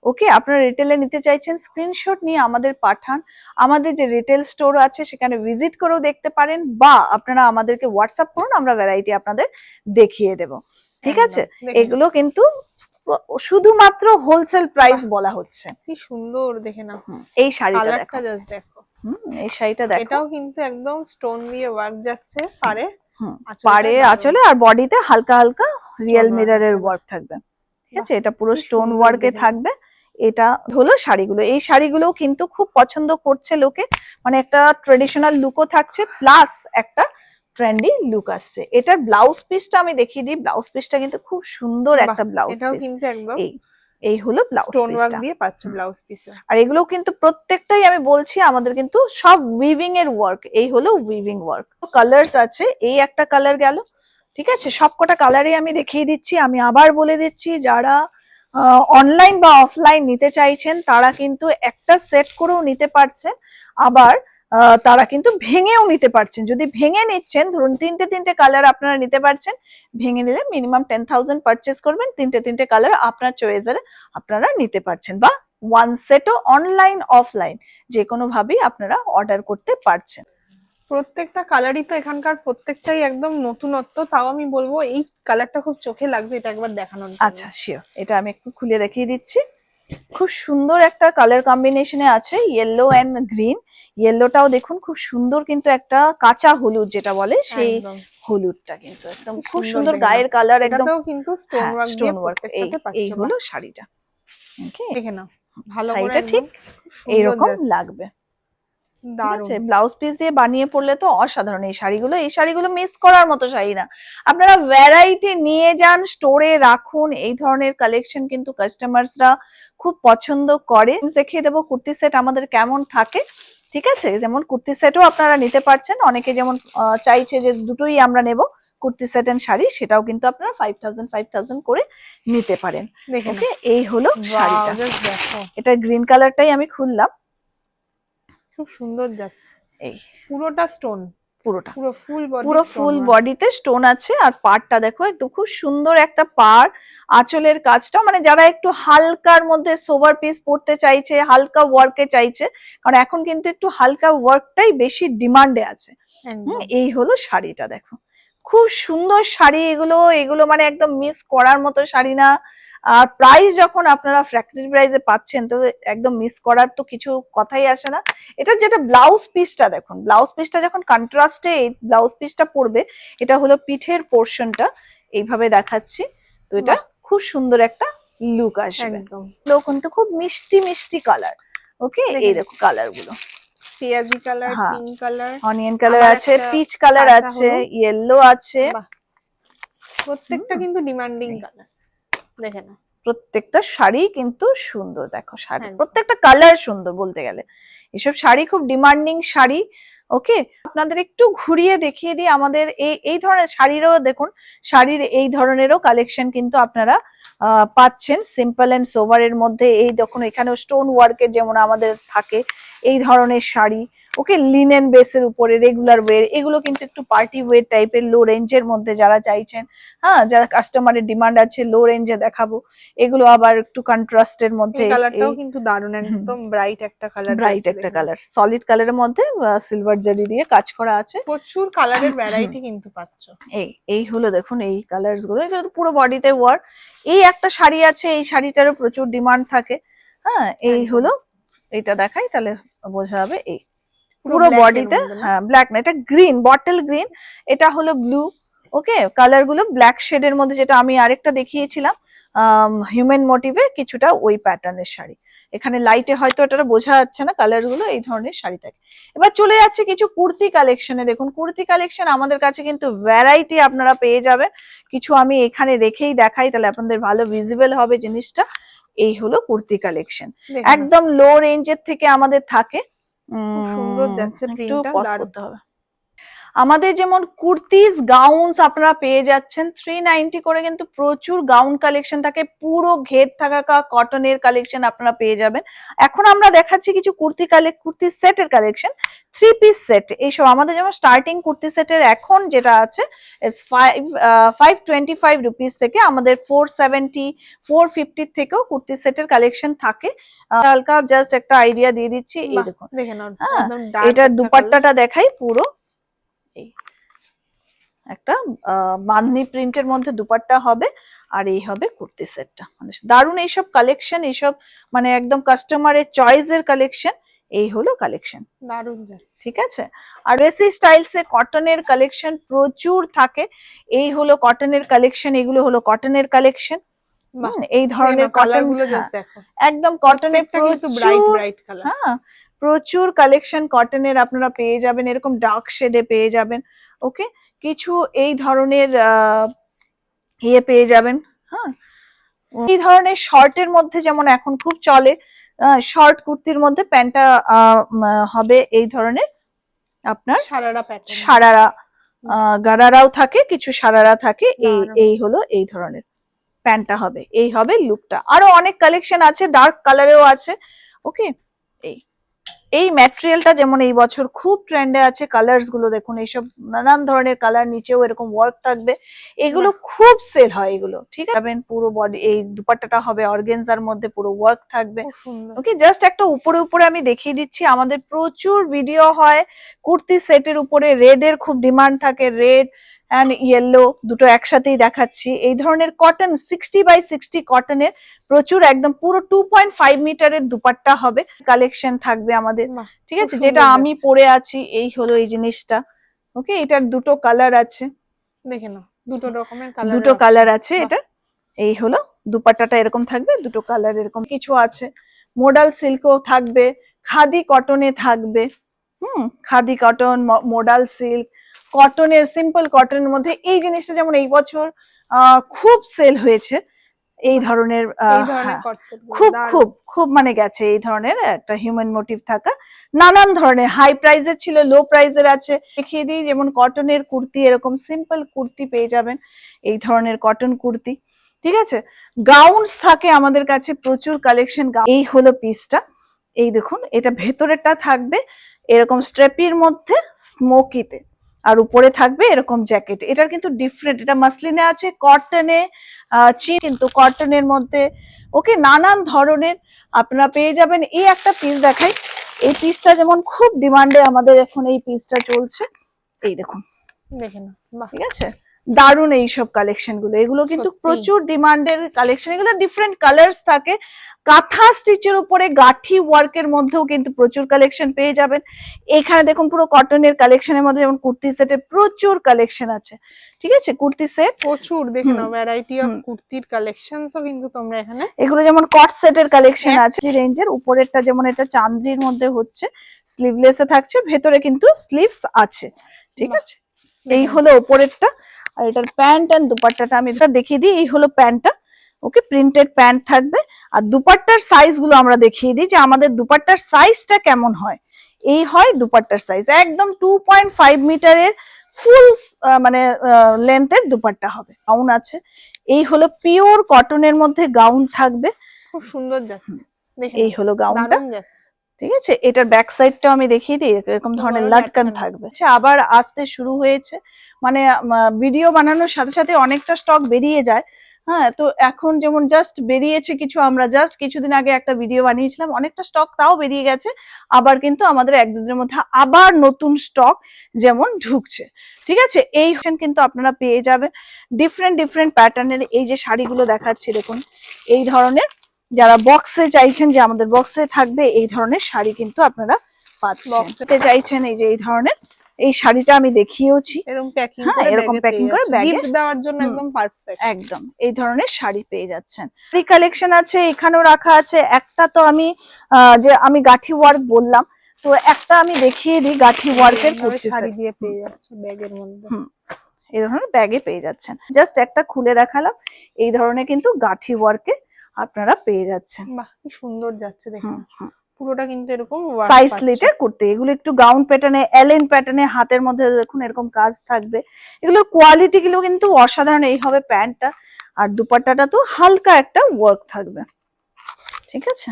[SPEAKER 1] ওকে, আপনারা রিটেলে নিতে চাইছেন, স্ক্রিনশট নিয়ে আমাদের পাঠান। আমাদের যে রিটেল স্টোর আছে সেখানে ভিজিট করেও দেখতে পারেন, বা আপনারা আমাদেরকে হোয়াটসঅ্যাপ করুন, আমরা ভ্যারাইটি আপনাদের দেখিয়ে দেব। ঠিক আছে, এগুলো কিন্তু শুধুমাত্র হোলসেল প্রাইস বলা হচ্ছে।
[SPEAKER 2] কি সুন্দর দেখে না
[SPEAKER 1] এই শাড়িটা দেখো, এই শাড়িটা দেখো,
[SPEAKER 2] এটাও কিন্তু একদম স্টোন দিয়ে ওয়ার্ক যাচ্ছে পারে,
[SPEAKER 1] পারে আঁচলে, আর বডিতে হালকা হালকা রিয়েল মিররের ওয়ার্ক থাকবে। ঠিক আছে, এটা পুরো স্টোন ওয়ার্কে থাকবে। এটা হলো শাড়িগুলো, এই শাড়িগুলো কিন্তু খুব পছন্দ করছে লোকে, মানে একটা ট্রেডিশনাল লুকও থাকছে, প্লাস একটা ট্রেন্ডি লুক আসছে। এটার ব্লাউজ পিসটা আমি দেখিয়ে দিই, ব্লাউজ পিসটা কিন্তু খুব সুন্দর একটা ব্লাউজ
[SPEAKER 2] এটাও
[SPEAKER 1] পিস।
[SPEAKER 2] কিন্তু একদম
[SPEAKER 1] এই এই হলো ব্লাউজ
[SPEAKER 2] স্টোন ওয়ার্ক
[SPEAKER 1] পিসটা।
[SPEAKER 2] দিয়ে পাচ্ছ ব্লাউজ পিসে।
[SPEAKER 1] আর এগুলো কিন্তু প্রত্যেকটাই আমি বলছি আমাদের কিন্তু সব উইভিং এর ওয়ার্ক। এই হলো উইভিং ওয়ার্ক। কালার্স আছে, এই একটা কালার গেল, ঠিক আছে। সবকটা কালারই আমি দেখিয়ে দিচ্ছি। আমি আবার বলে দিচ্ছি, যারা অনলাইন বা অফলাইন নিতে চাইছেন তারা কিন্তু একটা সেট করেও নিতে পারছেন, আবার তারা কিন্তু ভেঙেও নিতে পারছেন। যদি ভেঙে নিচ্ছেন, ধরুন তিনটে তিনটে কালার আপনারা নিতে পারছেন, ভেঙে নিলে মিনিমাম 10,000 পারচেস করবেন, তিনটে তিনটে কালার আপনার চয়েসে আপনারা নিতে পারছেন, বা ওয়ান সেটও অনলাইন অফলাইন যে কোনো ভাবেই আপনারা অর্ডার করতে পারছেন।
[SPEAKER 2] প্রত্যেকটা কালারই তো এখানকার প্রত্যেকটাই একদম নতুনত্ব। তাও আমি বলবো এই কালারটা খুব চোখে লাগছে, এটা একবার দেখানোর জন্য।
[SPEAKER 1] আচ্ছা শিওর, এটা আমি একটু খুলে দেখিয়ে দিচ্ছি। খুব সুন্দর একটা কালার কম্বিনেশনে আছে, ইয়েলো এন্ড গ্রিন। ইয়েলোটাও দেখুন খুব সুন্দর, কিন্তু একটা কাঁচা হলুদ যেটা বলে সেই হলুদটা কিন্তু একদম খুব সুন্দর গায়ের কালার, একদম
[SPEAKER 2] কিন্তু স্টোন ওয়ার্ক দিয়ে
[SPEAKER 1] স্টোন ওয়ার্ক।
[SPEAKER 2] প্রত্যেকটাতে পাচ্ছ।
[SPEAKER 1] এই হলো শাড়িটা। ওকে,
[SPEAKER 2] দেখে নাও ভালো করে,
[SPEAKER 1] শাড়িটা ঠিক এইরকম লাগবে।
[SPEAKER 2] দারুণ।
[SPEAKER 1] ব্লাউজ পিস দিয়ে বানিয়ে পড়লে তো অসাধারণ। এই শাড়িগুলো মিস করার মতো শাড়ি না। আপনারা ভ্যারাইটি নিয়ে যান, স্টোরে রাখুন। এই ধরনের কালেকশন কিন্তু কাস্টমার্সরা খুব পছন্দ করে। দেখিয়ে দেবো কুর্তি সেট আমাদের কেমন থাকে, ঠিক আছে। যেমন কুর্তি সেটও আপনারা নিতে পারছেন, অনেকে যেমন চাইছে যে দুটোই আমরা নেব, কুর্তি সেট এন্ড শাড়ি, সেটাও কিন্তু আপনারা 5,000 করে নিতে পারেন। ওকে, এই হলো শাড়িটা। এটা গ্রিন কালারটাই আমি খুললাম,
[SPEAKER 2] খুব সুন্দর যাচ্ছে।
[SPEAKER 1] এই
[SPEAKER 2] পুরোটা স্টোন,
[SPEAKER 1] পুরোটা
[SPEAKER 2] পুরো
[SPEAKER 1] ফুল বডিতে স্টোন আছে। আর পাড়টা দেখো একদম খুব সুন্দর একটা পাড়। আঁচলের কাজটা মানে যারা একটু হালকার মধ্যে সোবার পিস পড়তে চাইছে, হালকা ওয়ার্কে চাইছে, কারণ এখন কিন্তু একটু হালকা ওয়ার্কটাই বেশি ডিমান্ডে আছে। এই হলো শাড়িটা, দেখো খুব সুন্দর শাড়ি। এগুলো মানে একদম মিস করার মতো শাড়ি না। আর প্রাইস যখন আপনারা ফ্যাক্টরি প্রাইসে পাচ্ছেন, তো একদম মিস করার তো কিছু কথাই আসে না। এটার যেটা ব্লাউজ পিসটা দেখুন, ব্লাউজ পিসটা যখন কন্ট্রাস্টে এই ব্লাউজ পিসটা পড়বে, এটা হলো পিঠের পোর্শনটা, এইভাবে দেখাচ্ছি। তো এটা খুব সুন্দর একটা লুক আসবে। কিন্তু খুব মিষ্টি মিষ্টি কালার। ওকে, এই দেখো কালার গুলো,
[SPEAKER 2] পেঁয়াজি colour, pink colour,
[SPEAKER 1] onion colour আছে, পিচ কালার আছে, ইয়েলো আছে।
[SPEAKER 2] প্রত্যেকটা কিন্তু ডিমান্ডিং কালার। দেখে না,
[SPEAKER 1] প্রত্যেকটা শাড়ি কিন্তু সুন্দর। দেখো শাড়ি প্রত্যেকটা কালার সুন্দর বলতে গেলে। এসব শাড়ি খুব ডিমান্ডিং শাড়ি। ওকে, আপনাদের একটু ঘুরিয়ে দেখিয়ে দিই আমাদের এই ধরনের শাড়িরও দেখুন, শাড়ির এই ধরনেরও কালেকশন কিন্তু আপনারা পাচ্ছেন সিম্পল এন্ড সোভারের মধ্যে। এই দেখুন এখানেও স্টোন ওয়ার্কের যেমন আমাদের থাকে এই ধরনের শাড়ি। ওকে, লিনেন বেসের উপরে রেগুলার ওয়্যার, এগুলো কিন্তু একটু পার্টি ওয়্যার টাইপের লো রেঞ্জের মধ্যে যারা চাইছেন, হ্যাঁ, যারা কাস্টমারের ডিমান্ড আছে লো রেঞ্জে দেখাবো, এগুলো আবার একটু কন্ট্রাস্টের মধ্যে।
[SPEAKER 2] এই কালারটাও কিন্তু দারুণ, একদম ব্রাইট একটা কালার,
[SPEAKER 1] ব্রাইট একটা কালার, সলিড কালারের মধ্যে সিলভার জারি দিয়ে কাজ করা আছে।
[SPEAKER 2] প্রচুর কালারের ভ্যারাইটি কিন্তু পাচ্ছ।
[SPEAKER 1] এই হলো দেখুন এই কালারস গুলো, এটা পুরো বডিতে ওয়ার্ক। এই একটা শাড়ি আছে, এই শাড়িটারও প্রচুর ডিমান্ড থাকে। হ্যাঁ, এই হলো, এটা দেখাই তাহলে বোঝা যাবে। এই পুরো বডিতে, হ্যাঁ ব্ল্যাক না, এটা গ্রিন, বটল গ্রিন, এটা হলো ব্লু। ওকে, কালার গুলো ব্ল্যাক শেডের মধ্যে, যেটা আমি আরেকটা দেখিয়েছিলাম হিউম্যান মোটিভে কিছুটা ওই প্যাটার্নের শাড়ি। এখানে লাইটে হয়তো এটা বোঝা যাচ্ছে না, কালার গুলো এই ধরনের শাড়ি থাকে। এবার চলে যাচ্ছে কিছু কুর্তি কালেকশনে। দেখুন কুর্তি কালেকশন আমাদের কাছে কিন্তু ভ্যারাইটি আপনারা পেয়ে যাবেন। কিছু আমি এখানে রেখেই দেখাই, তাহলে আপনাদের ভালো ভিজিবল হবে জিনিসটা। এই হলো কুর্তি কালেকশন, একদম লো রেঞ্জের থেকে আমাদের থাকে।
[SPEAKER 2] সুন্দর যাচ্ছে,
[SPEAKER 1] একটু পজ করতে হবে। আমাদের যেমন কুর্তিজ গাউনস আপনারা পেয়ে যাচ্ছেন 390 করে, কিন্তু প্রচুর গাউন কালেকশন থাকে, পুরো ঘের থাকা কটনের কালেকশন আপনারা পেয়ে যাবেন। এখন আমরা দেখাচ্ছি কিছু কুর্তি সেটের কালেকশন, 3 পিস সেট। এইসব আমাদের যেমন স্টার্টিং কুর্তি সেটের এখন যেটা আছে 525 রুপিস থেকে আমাদের 470 450 থেকেও কুর্তি সেটের কালেকশন থাকে। হালকা জাস্ট একটা আইডিয়া দিয়ে দিচ্ছি। এই দেখুন, এটা দুপাট্টাটা দেখাই, পুরো এই একটা বাঁধনি প্রিন্টের মধ্যে দুপাট্টা হবে, আর এই হবে কুর্তি সেটটা। মানে দারুণ এইসব কালেকশন, এইসব মানে একদম কাস্টমারের চয়েসের কালেকশন। এই হলো কালেকশন, দারুণ, ঠিক আছে। আর রেসি স্টাইলস এ কটনের কালেকশন প্রচুর থাকে। এই হলো কটনের কালেকশন, এগুলো হলো কটনের কালেকশন। এই ধরনের কটন গুলো একদম কটনের প্রচুর, হ্যাঁ প্রচুর কালেকশন কটনের আপনারা পেয়ে যাবেন, এরকম ডার্ক শেডে পেয়ে যাবেন। ওকে, কিছু এই ধরনের ইয়ে পেয়ে যাবেন। হ্যাঁ, এই ধরনের শর্টের মধ্যে যেমন এখন খুব চলে, শর্ট কুর্তির মধ্যে প্যান্টটা হবে এই ধরনের আপনার
[SPEAKER 2] সারারা প্যাটার্ন,
[SPEAKER 1] সারারা, গারারাও থাকে, কিছু সারারা থাকে। এই হলো এই ধরনের প্যান্টটা হবে, এই হবে লুকটা। আরো অনেক কালেকশন আছে, ডার্ক কালারেও আছে। ওকে, এই ম্যাটেরিয়ালটা যেমন এই বছর খুব ট্রেন্ডে আছে, কালার্স গুলো দেখুন, এইসব নানান ধরনের কালার, নিচেও এরকম ওয়ার্ক থাকবে, এগুলো খুব সেল হয় এগুলো। ঠিক আছে, পুরো বডি এই দুপাট্টাটা হবে অর্গানজার মধ্যে, পুরো ওয়ার্ক থাকবে। ওকে, জাস্ট একটা উপরে উপরে আমি দেখিয়ে দিচ্ছি, আমাদের প্রচুর ভিডিও হয় কুর্তি সেটের উপরে, রেড এর খুব ডিমান্ড থাকে, রেড অ্যান্ড ইয়েলো দুটো একসাথেই দেখাচ্ছি। এই ধরনের কটন 60x60 কটনের প্রচুর, একদম পুরো 2.5 মিটারের দুপাট্টা হবে, কালেকশন থাকবে আমাদের। ঠিক আছে, যেটা আমি পরে আছি এই হলো এই জিনিসটা। ওকে, এটার দুটো কালার আছে,
[SPEAKER 2] দেখে নাও, দুটো রকমের কালার,
[SPEAKER 1] দুটো কালার আছে এটা। এই হলো দুপাট্টাটা, এরকম থাকবে, দুটো কালার এরকম কিছু আছে। মোডাল সিল্কও থাকবে, খাদি কটনে থাকবে। খাদি কটন, মোডাল সিল্ক, কটনের, সিম্পল কটনের মধ্যে এই জিনিসটা যেমন এই বছর খুব সেল হয়েছে। এই ধরনের খুব খুব খুব মানে গেছে, এই ধরনের একটা হিউম্যান মোটিভ থাকা, নানান ধরনের হাই প্রাইজের ছিল, লো প্রাইজের আছে। দেখিয়ে দিই, যেমন কটনের কুর্তি, এরকম সিম্পল কুর্তি পেয়ে যাবেন, এই ধরনের কটন কুর্তি। ঠিক আছে, গাউনস থাকে আমাদের কাছে প্রচুর কালেকশন। এই হলো পিসটা, এই দেখুন, এটা ভেতরেরটা থাকবে এরকম স্ট্রেপির মধ্যে স্মোকিতে, আর উপরে থাকবে এরকম জ্যাকেট। এটার কিন্তু ডিফারেন্ট, এটা মাসলিনে আছে, কটনে, কিন্তু কটনের মধ্যে। ওকে, নানান ধরনের আপনারা পেয়ে যাবেন। এই একটা পিস দেখাই, এই পিসটা যেমন খুব ডিমান্ডে আমাদের এখন, এই পিসটা চলছে, এই দেখুন,
[SPEAKER 2] দেখেন,
[SPEAKER 1] ঠিক আছে, দারুন এইসব কালেকশন গুলো, এগুলো কিন্তু প্রচুর ডিমান্ডের কালেকশন। এগুলো ডিফারেন্ট কালার্স থাকে, কাঁথা স্টিচের উপরে গাঠি ওয়ার্কের মধ্যেও কিন্তু প্রচুর কালেকশন পেয়ে যাবেন। এখানে দেখুন পুরো কটনের কালেকশনের মধ্যে যেমন কুর্তি সেটের প্রচুর কালেকশন আছে। ঠিক আছে, কুর্তি সেট
[SPEAKER 2] প্রচুর, দেখে নাও ভ্যারাইটি অফ কুর্তির কালেকশনসও কিন্তু তোমরা এখানে।
[SPEAKER 1] এগুলো যেমন কট সেটের কালেকশন আছে রেঞ্জের, উপরেরটা যেমন এটা চান্দ্রির মধ্যে হচ্ছে, স্লিভলেসে থাকছে, ভেতরে কিন্তু স্লিভস আছে। ঠিক আছে, এই হলো উপরেরটা। আর এটার প্যান্ট এন্ড দুপাট্টাটা আমি দেখিয়ে দিই, এই হলো প্যান্টটা। ওকে, প্রিন্টেড প্যান্ট থাকবে। আর দুপাট্টার সাইজ গুলো আমরা দেখিয়ে দিই যে আমাদের দুপাট্টার সাইজটা কেমন হয়। এই হয় দুপাট্টার সাইজ, একদম 2.5 মিটারের ফুল মানে লেন্থের দুপাট্টা হবে। গাউন আছে, এই হলো পিওর কটনের মধ্যে গাউন থাকবে,
[SPEAKER 2] খুব সুন্দর যাচ্ছে।
[SPEAKER 1] এই হলো গাউনটা। ঠিক আছে, এটার ব্যাক সাইডটা আমি দেখিয়ে দিই, এরকম ধরনের লাটকান থাকবে। আবার আসতে শুরু হয়েছে, মানে ভিডিও বানানোর সাথে সাথে অনেকটা স্টক বেরিয়ে যায়। হ্যাঁ, তো এখন যেমন জাস্ট বেরিয়েছে কিছু, আমরা জাস্ট কিছুদিন আগে একটা ভিডিও বানিয়েছিলাম, অনেকটা স্টক তাও বেরিয়ে গেছে। আবার কিন্তু আমাদের এক দুদিনের মধ্যে আবার নতুন স্টক যেমন ঢুকছে। ঠিক আছে, এই কিন্তু আপনারা পেয়ে যাবেন ডিফারেন্ট ডিফারেন্ট প্যাটার্নের। এই যে শাড়িগুলো দেখাচ্ছি দেখুন, এই ধরনের, যারা বক্সে চাইছেন যে আমাদের বক্সে থাকবে, এই ধরনের শাড়ি কিন্তু আপনারা পাচ্ছেন। চাইছেন এই যে এই ধরনের, এই শাড়িটা আমি দেখিয়েওছি, এরকম প্যাকিং করে ব্যাগে
[SPEAKER 2] দেওয়ার জন্য একদম পারফেক্ট।
[SPEAKER 1] একদম এই ধরনের শাড়ি পেয়ে যাচ্ছেন। এই কালেকশন আছে, এখানেও রাখা আছে। একটা তো আমি যে আমি গাঠি ওয়ার্ক বললাম, তো একটা আমি দেখিয়ে দিই গাঠি ওয়ার্কের কুর্তি
[SPEAKER 2] শাড়ি দিয়ে পেয়ে যাচ্ছে ব্যাগের মধ্যে।
[SPEAKER 1] এই ধরনের ব্যাগে পেয়ে যাচ্ছেন, জাস্ট একটা খুলে দেখালাম। এই ধরনের কিন্তু গাঠি ওয়ার্কে আপনারা পেয়ে যাচ্ছেন।
[SPEAKER 2] বাহ, কি সুন্দর যাচ্ছে দেখুন, পুরোটা কিন্তু এরকম
[SPEAKER 1] সাইজ স্লিটের কুর্তি। এগুলো একটু গাউন প্যাটার্নে, এলেন প্যাটার্নে, হাতের মধ্যে দেখুন এরকম কাজ থাকবে। এগুলোর কোয়ালিটি গুলো কিন্তু অসাধারণ। এই হবে প্যান্টটা, আর দুপাট্টাটা তো হালকা একটা ওয়ার্ক থাকবে। ঠিক আছে,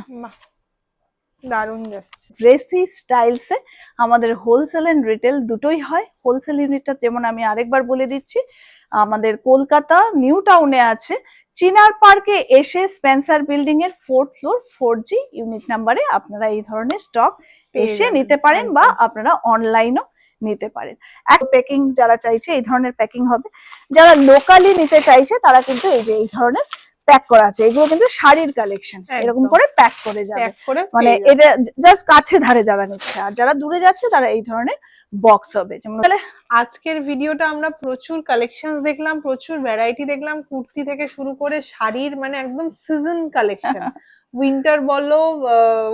[SPEAKER 2] দারুণ যাচ্ছে।
[SPEAKER 1] ড্রেসি স্টাইলসে আমাদের হোলসেল এন্ড রিটেল দুটোই হয়। হোলসেল ইউনিটটা যেমন আমি আরেকবার বলে দিচ্ছি, আমাদের কলকাতা নিউ টাউনে আছে, চিনার পার্কে এসে স্পেন্সার বিল্ডিং এর 4th ফ্লোর 4G ইউনিট নাম্বারে আপনারা এই ধরনের স্টক এসে নিতে পারেন, বা আপনারা অনলাইনও নিতে পারেন। এক প্যাকিং যারা চাইছে এই ধরনের প্যাকিং হবে, যারা লোকালি নিতে চাইছে তারা কিন্তু এই যে এই ধরনের প্যাক করা আছে। এগুলো কিন্তু শাড়ির কালেকশন, এরকম করে প্যাক করে যাবে, মানে এটা জাস্ট কাছে ধারে যারা নিচ্ছে, আর যারা দূরে যাচ্ছে তারা এই ধরনের বক্স হবে। যেমন
[SPEAKER 2] আজকের ভিডিওটা আমরা প্রচুর কালেকশন দেখলাম, প্রচুর ভ্যারাইটি দেখলাম, কুর্তি থেকে শুরু করে শাড়ির, মানে একদম সিজন কালেকশন। উইন্টার বলো,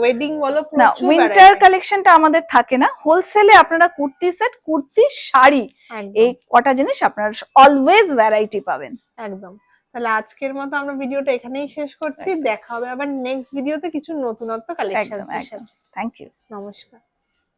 [SPEAKER 2] ওয়েডিং বলো,
[SPEAKER 1] না,
[SPEAKER 2] প্রচুর
[SPEAKER 1] উইন্টার
[SPEAKER 2] variety।
[SPEAKER 1] কালেকশনটা আমাদের থাকে না, হোলসেলে আপনারা কুর্তি সেট, কুর্তি, শাড়ি,
[SPEAKER 2] একদম
[SPEAKER 1] এই কটা জিনিস আপনারা অলওয়েজ ভ্যারাইটি পাবেন।
[SPEAKER 2] একদম। তাহলে আজকের মতো আমরা ভিডিওটা এখানেই শেষ করছি, দেখা হবে আবার নেক্সট ভিডিওতে কিছু নতুনত্ব কালেকশন
[SPEAKER 1] একদম
[SPEAKER 2] এর
[SPEAKER 1] একদম।
[SPEAKER 2] সাথে।
[SPEAKER 1] Thank you.
[SPEAKER 2] নমস্কার।